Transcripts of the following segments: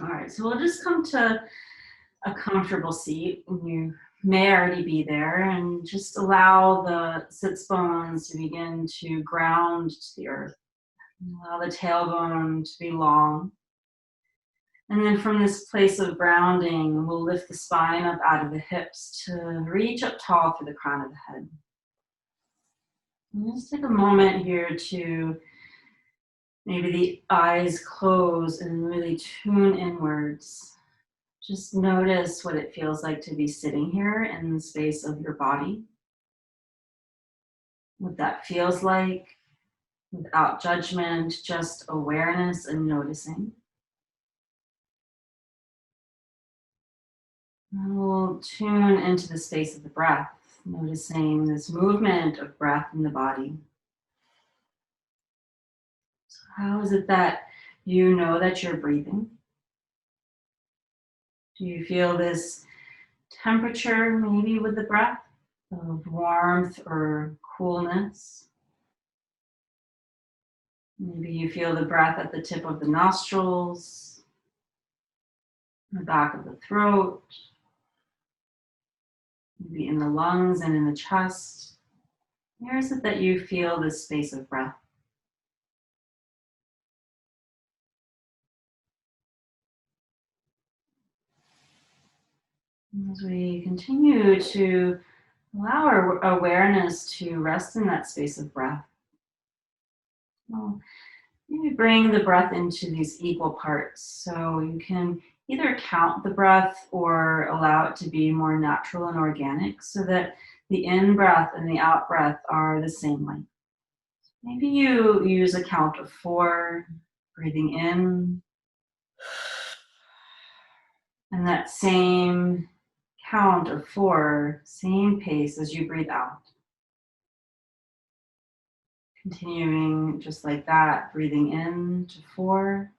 All right, so we'll just come to a comfortable seat. You may already be there, and just allow the sits bones to begin to ground to the earth. Allow the tailbone to be long. And then from this place of grounding, we'll lift the spine up out of the hips to reach up tall through the crown of the head. And just take a moment here to maybe the eyes close and really tune inwards. Just notice what it feels like to be sitting here in the space of your body. What that feels like without judgment, just awareness and noticing. And we'll tune into the space of the breath, noticing this movement of breath in the body. So how is it that you know that you're breathing? Do you feel this temperature maybe with the breath of warmth or coolness? Maybe you feel the breath at the tip of the nostrils, the back of the throat, maybe in the lungs and in the chest. Where is it that you feel this space of breath? As we continue to allow our awareness to rest in that space of breath, well, maybe bring the breath into these equal parts. So you can either count the breath or allow it to be more natural and organic so that the in-breath and the out-breath are the same length. Maybe you use a count of 4, breathing in, and that same count of 4, same pace as you breathe out. Continuing just like that, breathing in to 4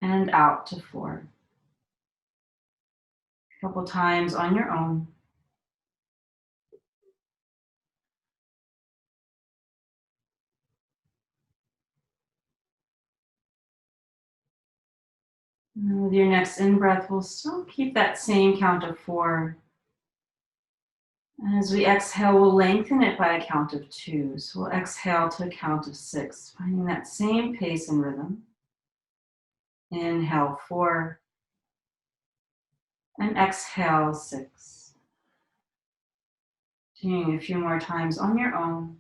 and out to 4. A couple times on your own. And with your next in-breath, we'll still keep that same count of 4. And as we exhale, we'll lengthen it by a count of 2. So we'll exhale to a count of 6, finding that same pace and rhythm. Inhale 4 and exhale 6. Continuing a few more times on your own.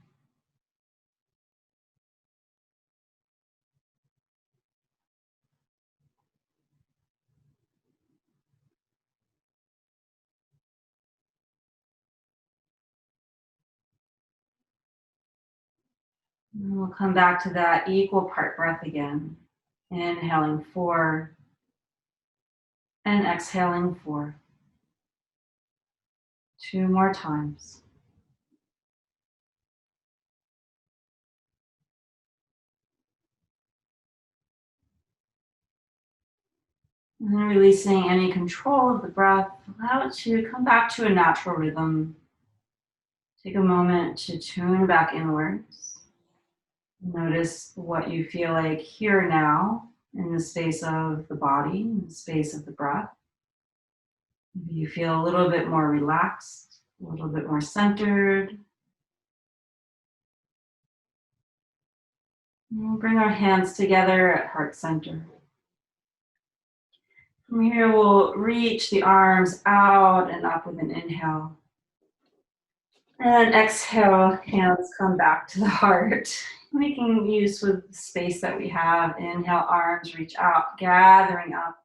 And we'll come back to that equal part breath again. Inhaling 4 and exhaling 4. 2 more times. And then releasing any control of the breath, allow it to come back to a natural rhythm. Take a moment to tune back inwards. Notice what you feel like here now in the space of the body, in the space of the breath. Maybe you feel a little bit more relaxed, a little bit more centered. And we'll bring our hands together at heart center. From here, we'll reach the arms out and up with an inhale. And exhale, hands come back to the heart. Making use with the space that we have. Inhale, arms reach out, gathering up.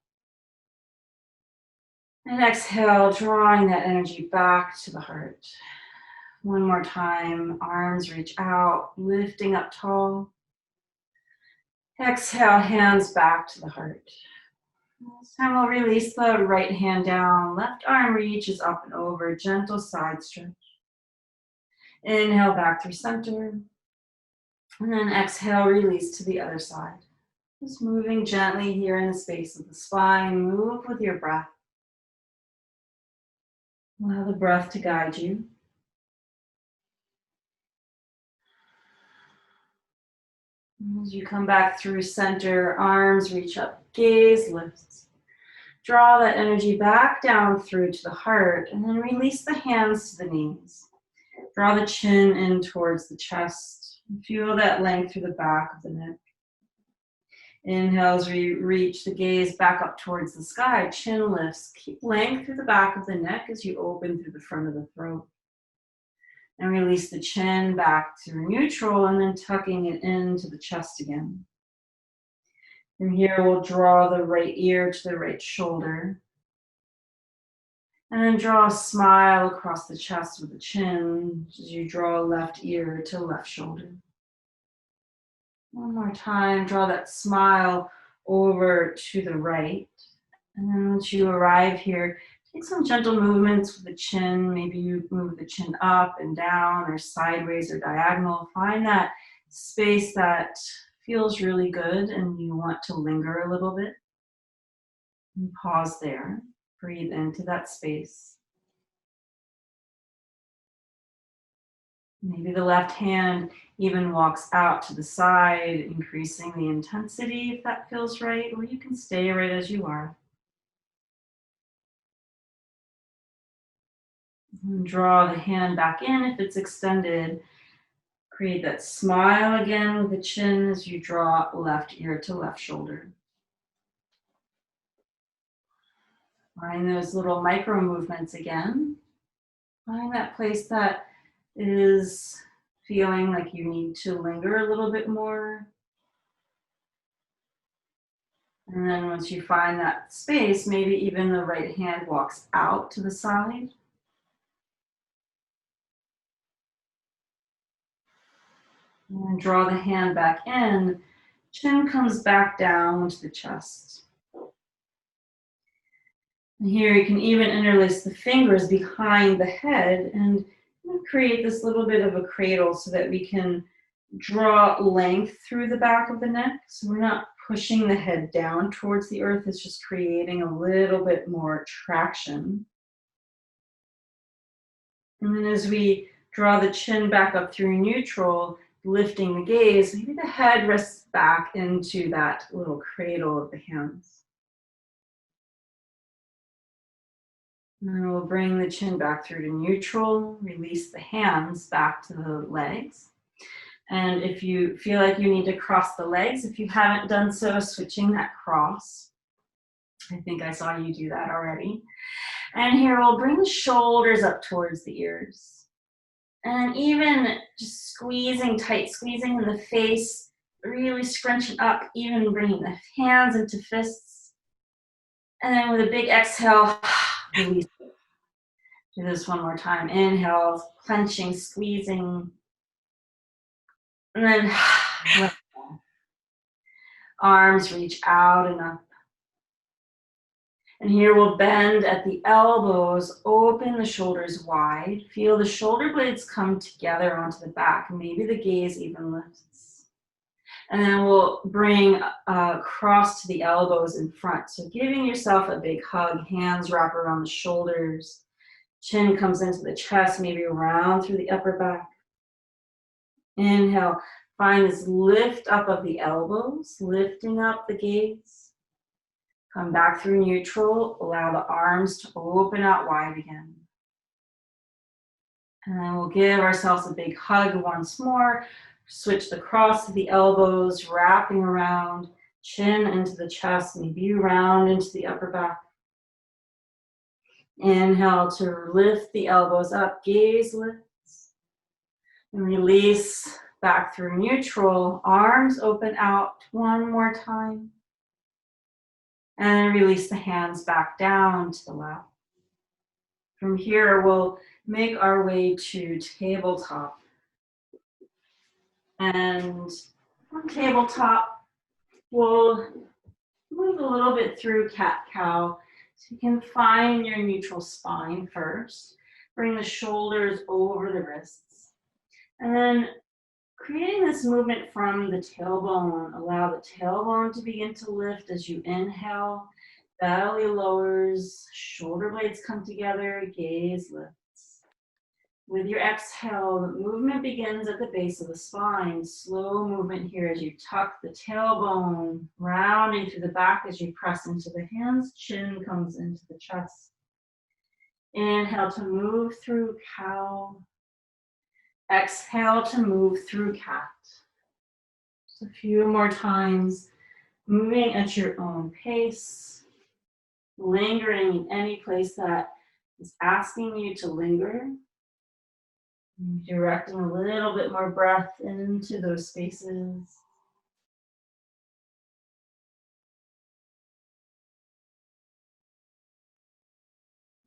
And exhale, drawing that energy back to the heart. One more time, arms reach out, lifting up tall. Exhale, hands back to the heart. This time we'll release the right hand down, left arm reaches up and over, gentle side stretch. Inhale back through center. And then exhale, release to the other side. Just moving gently here in the space of the spine. Move with your breath. Allow the breath to guide you. As you come back through center, arms reach up, gaze lifts. Draw that energy back down through to the heart, and then release the hands to the knees. Draw the chin in towards the chest. Feel that length through the back of the neck. Inhale as we reach the gaze back up towards the sky. Chin lifts. Keep length through the back of the neck as you open through the front of the throat. And release the chin back to neutral, and then tucking it into the chest again. From here, we'll draw the right ear to the right shoulder. And then draw a smile across the chest with the chin as you draw left ear to left shoulder. One more time, draw that smile over to the right. And then once you arrive here, take some gentle movements with the chin. Maybe you move the chin up and down or sideways or diagonal. Find that space that feels really good and you want to linger a little bit. And pause there. Breathe into that space. Maybe the left hand even walks out to the side, increasing the intensity if that feels right, or you can stay right as you are. And draw the hand back in if it's extended. Create that smile again with the chin as you draw left ear to left shoulder. Find those little micro movements again. Find that place that is feeling like you need to linger a little bit more. And then once you find that space, maybe even the right hand walks out to the side. And draw the hand back in. Chin comes back down to the chest. And here you can even interlace the fingers behind the head and create this little bit of a cradle so that we can draw length through the back of the neck. So we're not pushing the head down towards the earth, it's just creating a little bit more traction. And then as we draw the chin back up through neutral, lifting the gaze, maybe the head rests back into that little cradle of the hands. And we'll bring the chin back through to neutral, release the hands back to the legs. And if you feel like you need to cross the legs, if you haven't done so, switching that cross. I think I saw you do that already. And here we'll bring the shoulders up towards the ears. And even just squeezing tight, squeezing in the face, really scrunching up, even bringing the hands into fists. And then with a big exhale, release it. Do this one more time. Inhale, clenching, squeezing. And then let go. Arms reach out and up. And here we'll bend at the elbows, open the shoulders wide. Feel the shoulder blades come together onto the back. Maybe the gaze even lifts. And then we'll bring across to the elbows in front. So giving yourself a big hug, hands wrap around the shoulders. Chin comes into the chest, maybe round through the upper back. Inhale, find this lift up of the elbows, lifting up the gaze. Come back through neutral, allow the arms to open out wide again. And then we'll give ourselves a big hug once more. Switch the cross to the elbows, wrapping around, chin into the chest, maybe round into the upper back. Inhale to lift the elbows up, gaze lifts. And release back through neutral, arms open out one more time. And release the hands back down to the left. From here, we'll make our way to tabletop. And on tabletop, we'll move a little bit through cat-cow. So you can find your neutral spine first. Bring the shoulders over the wrists. And then creating this movement from the tailbone, allow the tailbone to begin to lift as you inhale, belly lowers, shoulder blades come together, gaze lifts. With your exhale, the movement begins at the base of the spine. Slow movement here as you tuck the tailbone, rounding through the back as you press into the hands. Chin comes into the chest. Inhale to move through cow. Exhale to move through cat. Just a few more times, moving at your own pace, lingering in any place that is asking you to linger. Directing a little bit more breath into those spaces.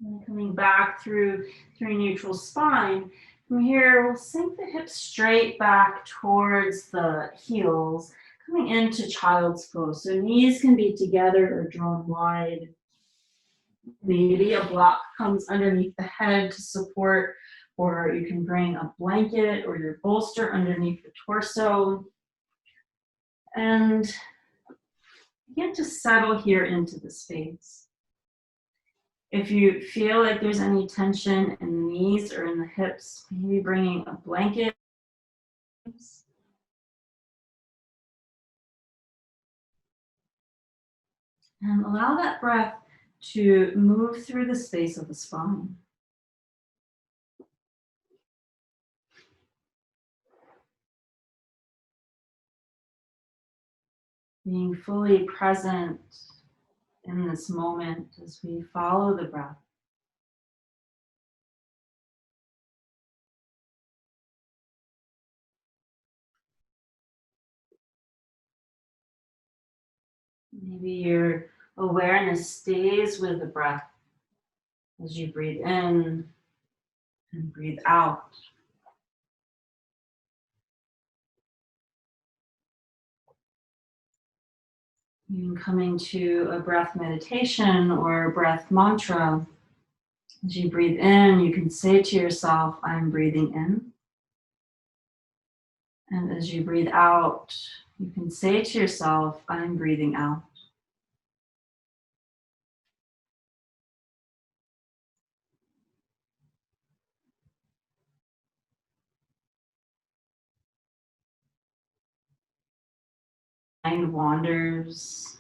And coming back through neutral spine. From here, we'll sink the hips straight back towards the heels, coming into child's pose. So knees can be together or drawn wide. Maybe a block comes underneath the head to support, or you can bring a blanket or your bolster underneath the torso. And begin to settle here into the space. If you feel like there's any tension in the knees or in the hips, maybe bringing a blanket. And allow that breath to move through the space of the spine. Being fully present in this moment as we follow the breath. Maybe your awareness stays with the breath as you breathe in and breathe out. Even coming to a breath meditation or a breath mantra. As you breathe in, you can say to yourself, I'm breathing in. And as you breathe out, you can say to yourself, I'm breathing out. Mind wanders.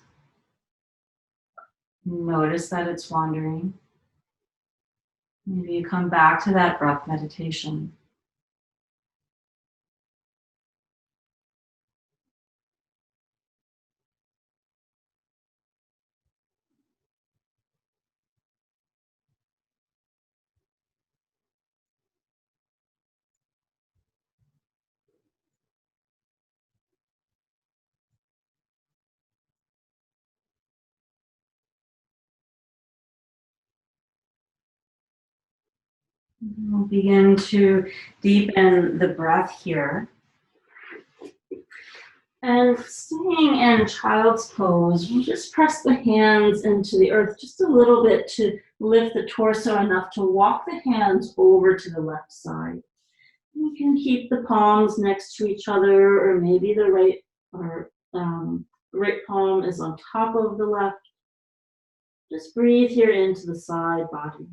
Notice that it's wandering. Maybe you come back to that breath meditation. We'll begin to deepen the breath here. And staying in child's pose, we'll just press the hands into the earth just a little bit to lift the torso enough to walk the hands over to the left side. You can keep the palms next to each other, or maybe the right palm is on top of the left. Just breathe here into the side body.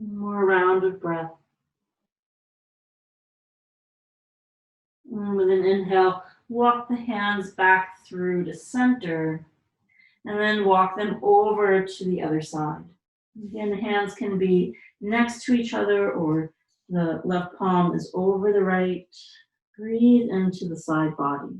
More rounded breath. And with an inhale, walk the hands back through to center, and then walk them over to the other side. Again, the hands can be next to each other, or the left palm is over the right. Breathe into the side body.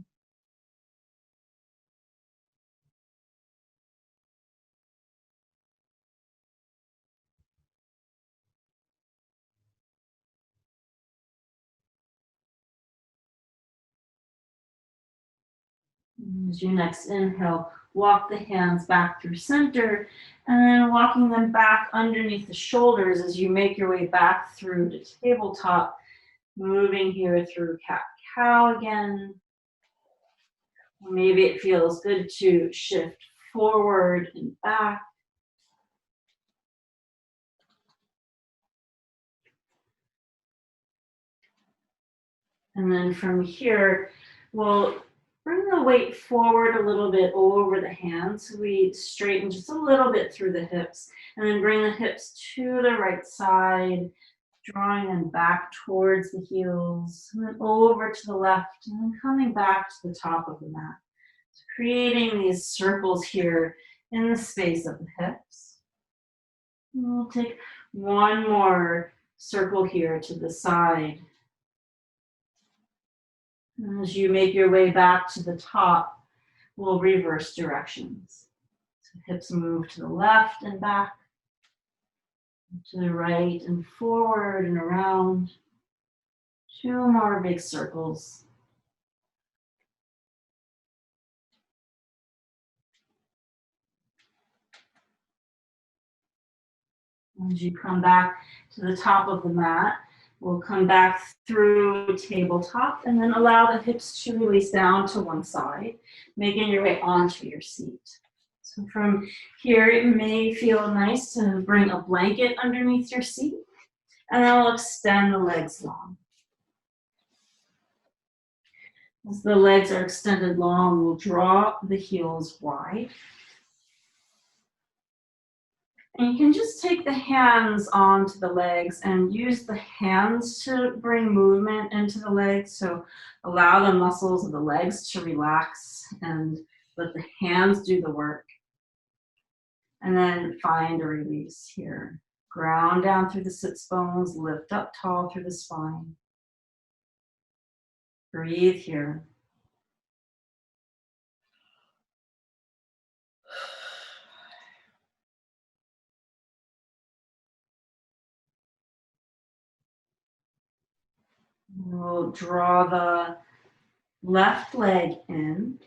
As your next inhale, walk the hands back through center, and then walking them back underneath the shoulders as you make your way back through to tabletop, moving here through cat-cow again. Or maybe it feels good to shift forward and back. And then from here, we'll Bring the weight forward a little bit over the hands. So we straighten just a little bit through the hips. And then bring the hips to the right side, drawing them back towards the heels. And then over to the left, and then coming back to the top of the mat. So creating these circles here in the space of the hips. And we'll take one more circle here to the side. And as you make your way back to the top, we'll reverse directions. So hips move to the left and back, to the right and forward and around. 2 more big circles. As you come back to the top of the mat, we'll come back through tabletop and then allow the hips to release down to one side, making your way onto your seat. So from here, it may feel nice to bring a blanket underneath your seat, and then we'll extend the legs long. As the legs are extended long, we'll draw the heels wide. And you can just take the hands onto the legs and use the hands to bring movement into the legs. So allow the muscles of the legs to relax and let the hands do the work. And then find a release here. Ground down through the sits bones, lift up tall through the spine. Breathe here. We'll draw the left leg in.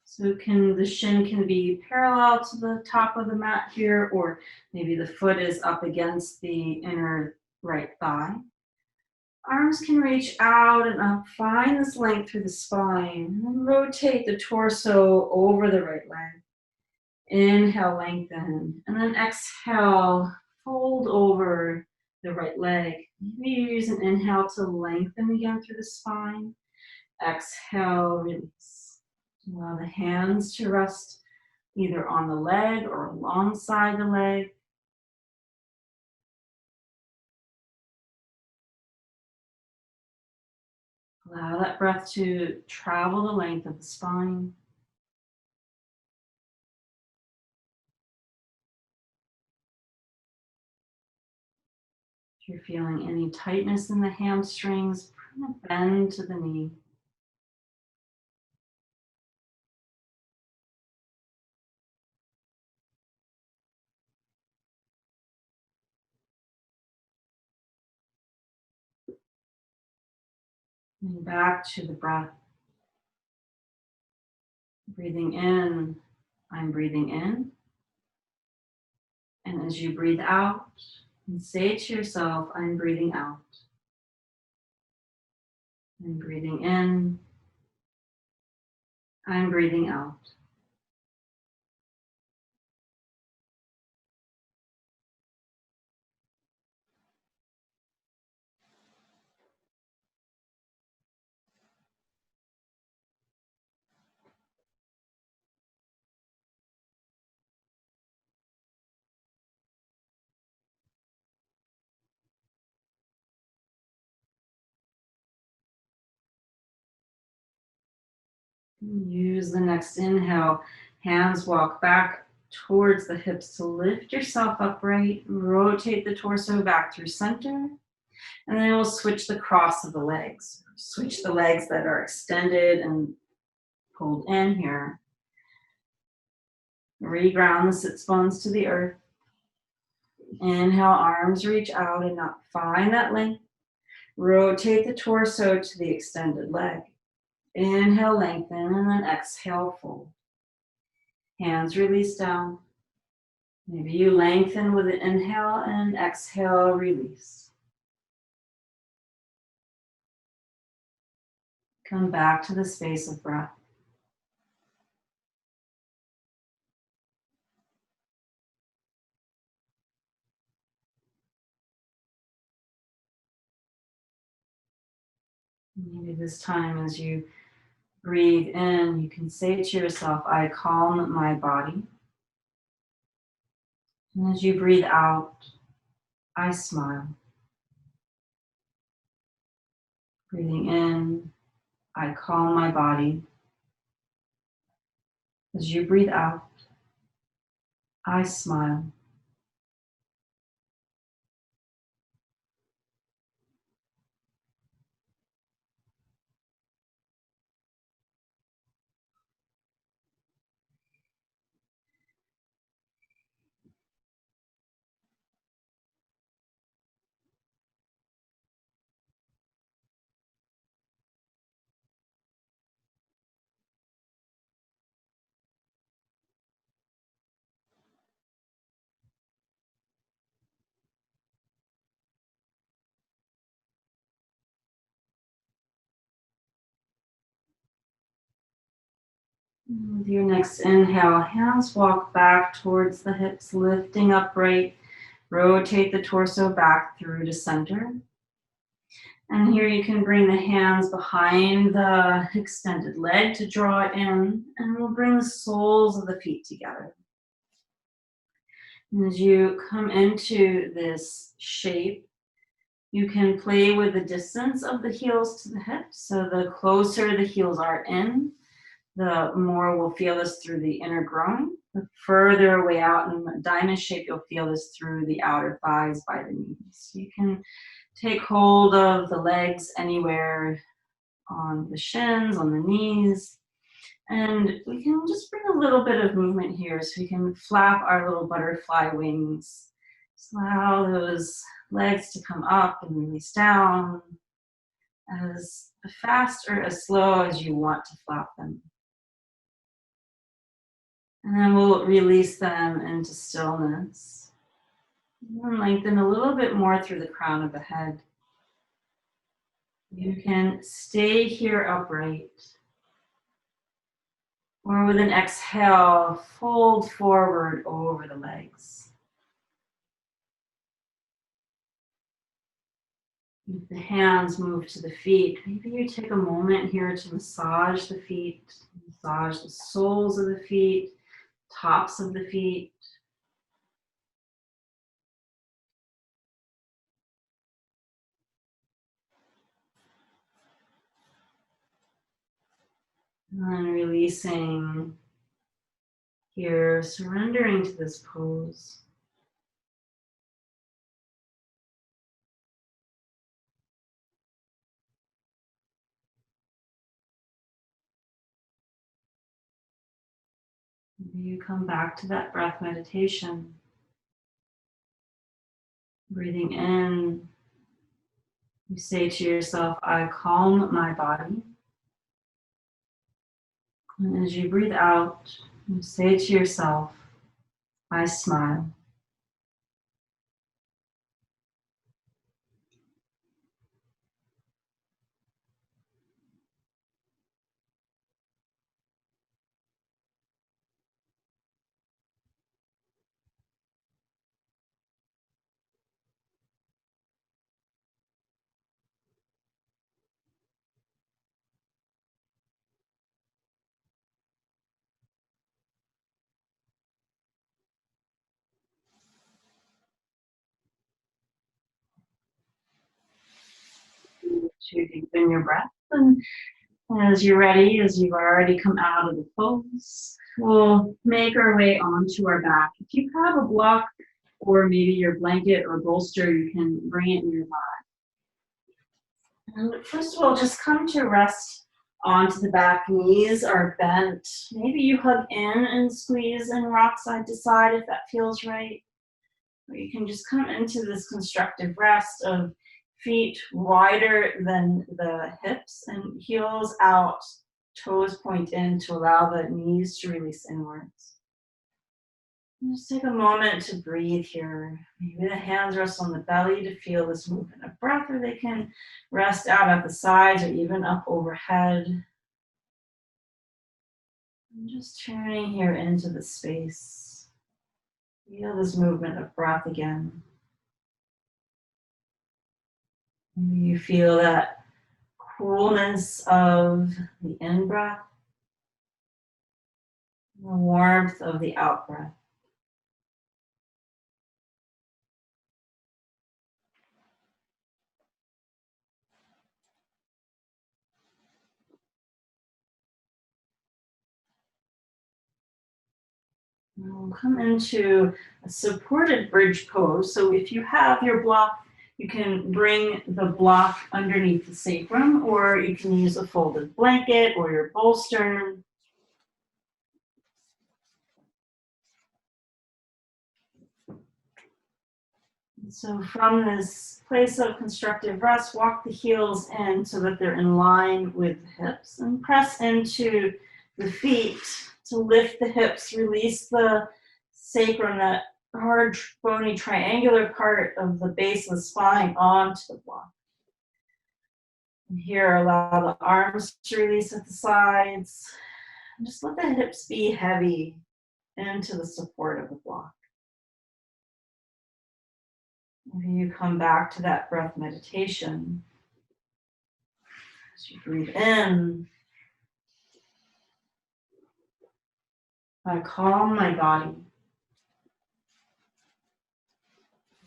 So the shin can be parallel to the top of the mat here, or maybe the foot is up against the inner right thigh. Arms can reach out and up. Find this length through the spine. And rotate the torso over the right leg. Inhale, lengthen. And then exhale, fold over the right leg. Maybe you use an inhale to lengthen again through the spine. Exhale, release. Allow the hands to rest either on the leg or alongside the leg. Allow that breath to travel the length of the spine. If you're feeling any tightness in the hamstrings, bring a bend to the knee. And back to the breath. Breathing in, I'm breathing in. And as you breathe out, and say to yourself, I'm breathing out. I'm breathing in. I'm breathing out. Use the next inhale. Hands walk back towards the hips to lift yourself upright. Rotate the torso back through center. And then we'll switch the cross of the legs. Switch the legs that are extended and pulled in here. Reground the sits bones to the earth. Inhale, arms reach out and up. Find that length. Rotate the torso to the extended leg. Inhale, lengthen, and then exhale, fold. Hands release down. Maybe you lengthen with an inhale and exhale, release. Come back to the space of breath. Maybe this time as you breathe in, you can say to yourself, I calm my body. And as you breathe out, I smile. Breathing in, I calm my body. As you breathe out, I smile. With your next inhale, hands walk back towards the hips, lifting upright. Rotate the torso back through to center. And here you can bring the hands behind the extended leg to draw it in. And we'll bring the soles of the feet together. And as you come into this shape, you can play with the distance of the heels to the hips. So the closer the heels are in, the more we'll feel this through the inner groin. The further away out in a diamond shape, you'll feel this through the outer thighs by the knees. You can take hold of the legs anywhere on the shins, on the knees. And we can just bring a little bit of movement here so we can flap our little butterfly wings. Just allow those legs to come up and release down as fast or as slow as you want to flap them. And then we'll release them into stillness. And lengthen a little bit more through the crown of the head. You can stay here upright. Or with an exhale, fold forward over the legs. If the hands move to the feet, maybe you take a moment here to massage the feet, massage the soles of the feet, tops of the feet. And releasing here, surrendering to this pose. Maybe you come back to that breath meditation. Breathing in, you say to yourself, I calm my body. And as you breathe out, you say to yourself, I smile. To deepen your breath. And as you're ready, as you've already come out of the pose, we'll make our way onto our back. If you have a block or maybe your blanket or bolster, you can bring it nearby. And first of all, just come to rest onto the back. Knees are bent. Maybe you hug in and squeeze and rock side to side if that feels right. Or you can just come into this constructive rest of feet wider than the hips and heels out, toes point in to allow the knees to release inwards. And just take a moment to breathe here. Maybe the hands rest on the belly to feel this movement of breath, or they can rest out at the sides or even up overhead. And just turning here into the space. Feel this movement of breath again. Maybe you feel that coolness of the in-breath, the warmth of the out-breath. We'll come into a supported bridge pose. So if you have your block, you can bring the block underneath the sacrum, or you can use a folded blanket or your bolster. So from this place of constructive rest, walk the heels in so that they're in line with the hips, and press into the feet to lift the hips, release the sacrum, that hard, bony, triangular part of the base of the spine onto the block. And here, allow the arms to release at the sides. And just let the hips be heavy into the support of the block. Maybe you come back to that breath meditation. As you breathe in, I calm my body.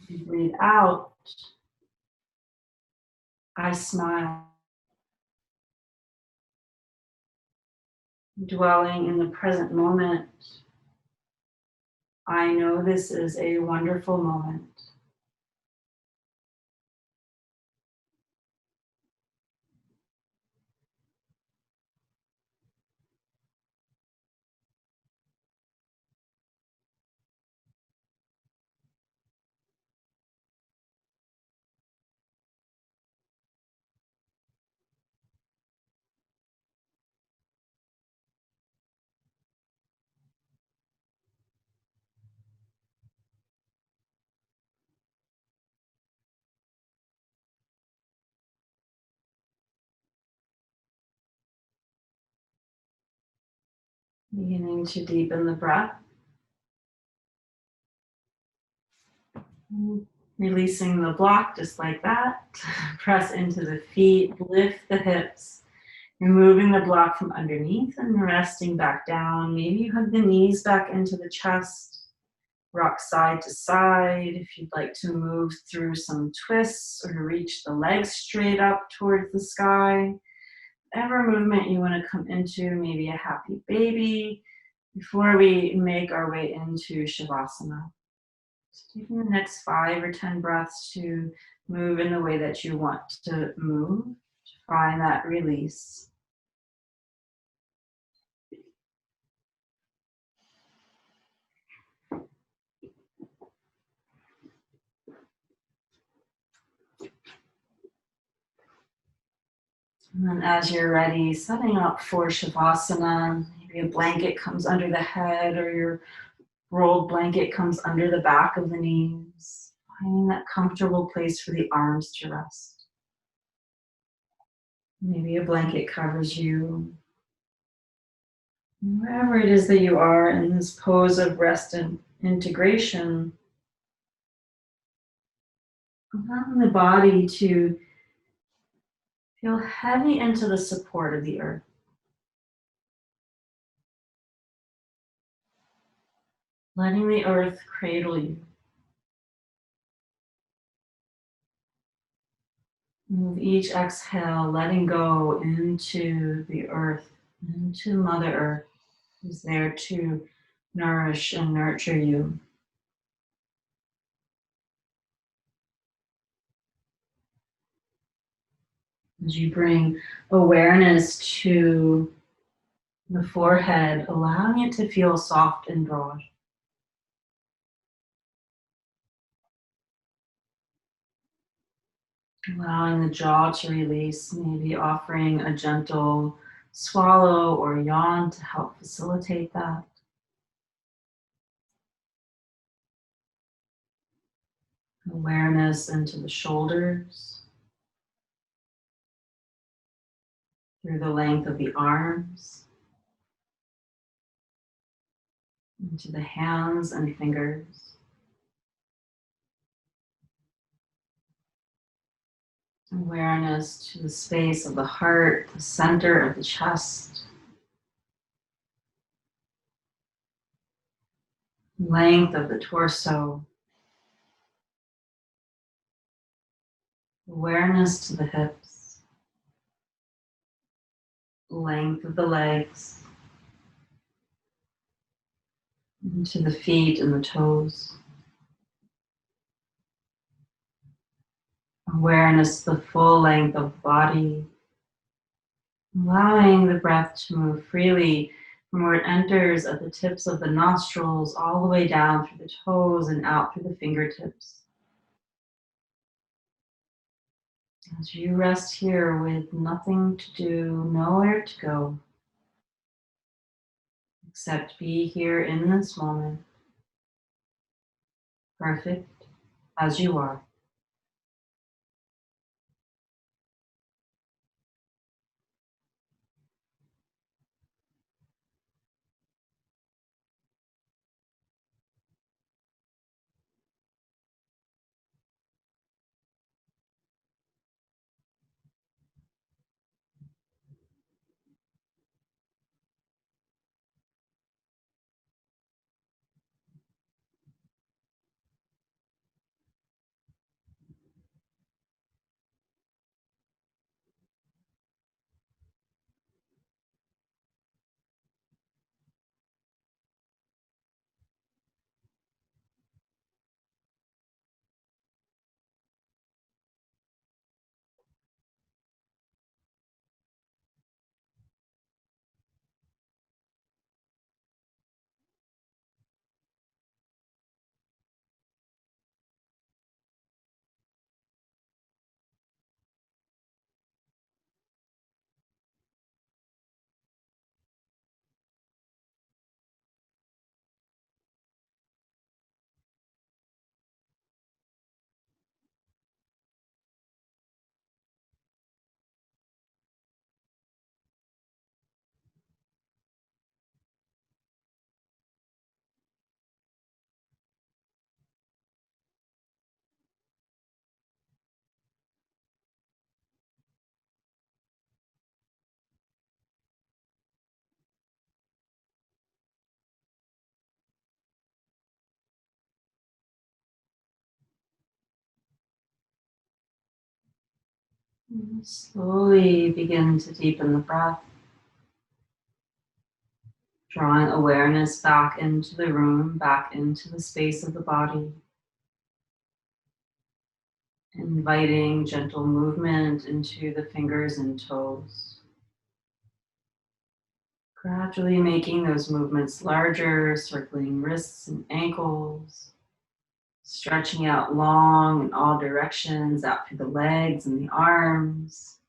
As you breathe out, I smile. Dwelling in the present moment, I know this is a wonderful moment. Beginning to deepen the breath. Releasing the block just like that. Press into the feet, lift the hips. Removing the block from underneath and resting back down. Maybe you hug the knees back into the chest. Rock side to side. If you'd like to move through some twists or reach the legs straight up towards the sky. Whatever movement you want to come into, maybe a happy baby, before we make our way into Shavasana. Just taking the next 5 or 10 breaths to move in the way that you want to move, to find that release. And then as you're ready, setting up for Shavasana, maybe a blanket comes under the head or your rolled blanket comes under the back of the knees. Finding that comfortable place for the arms to rest. Maybe a blanket covers you. Wherever it is that you are in this pose of rest and integration, allowing the body to feel heavy into the support of the earth. Letting the earth cradle you. With each exhale, letting go into the earth, into Mother Earth, who's there to nourish and nurture you. As you bring awareness to the forehead, allowing it to feel soft and broad. Allowing the jaw to release, maybe offering a gentle swallow or yawn to help facilitate that. Awareness into the shoulders, through the length of the arms, into the hands and fingers. Awareness to the space of the heart, the center of the chest, length of the torso, awareness to the hips, length of the legs, into the feet and the toes. Awareness to the full length of the body, allowing the breath to move freely from where it enters at the tips of the nostrils all the way down through the toes and out through the fingertips. As you rest here with nothing to do, nowhere to go, except be here in this moment, perfect as you are. And slowly begin to deepen the breath, drawing awareness back into the room, back into the space of the body, inviting gentle movement into the fingers and toes. Gradually making those movements larger, circling wrists and ankles, stretching out long in all directions, out through the legs and the arms,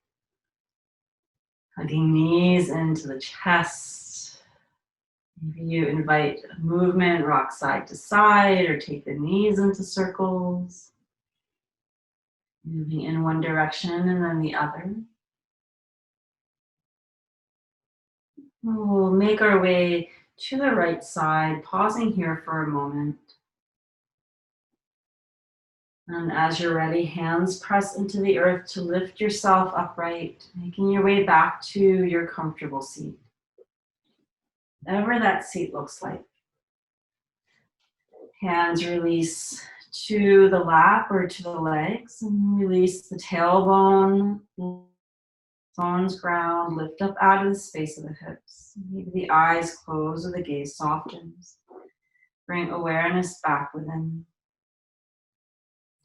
hugging knees into the chest. Maybe you invite movement, rock side to side, or take the knees into circles, moving in one direction and then the other. We'll make our way to the right side, pausing here for a moment. And as you're ready, hands press into the earth to lift yourself upright, making your way back to your comfortable seat. Whatever that seat looks like. Hands release to the lap or to the legs, and release the tailbone, bones ground, lift up out of the space of the hips. Maybe the eyes close or the gaze softens. Bring awareness back within.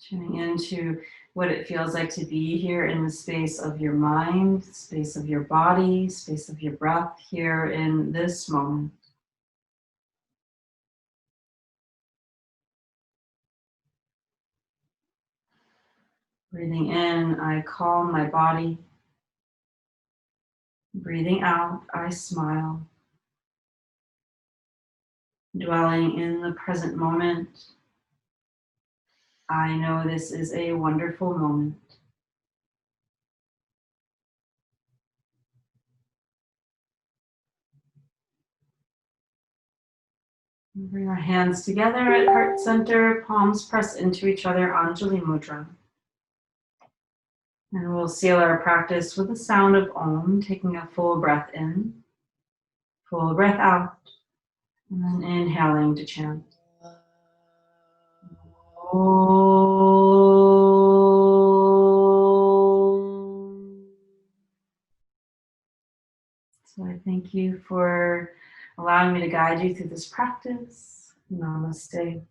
Tuning into what it feels like to be here in the space of your mind, space of your body, space of your breath here in this moment. Breathing in, I calm my body. Breathing out, I smile. Dwelling in the present moment, I know this is a wonderful moment. Bring our hands together at heart center, palms press into each other, Anjali Mudra. And we'll seal our practice with the sound of Om, taking a full breath in, full breath out, and then inhaling to chant. So I thank you for allowing me to guide you through this practice. Namaste.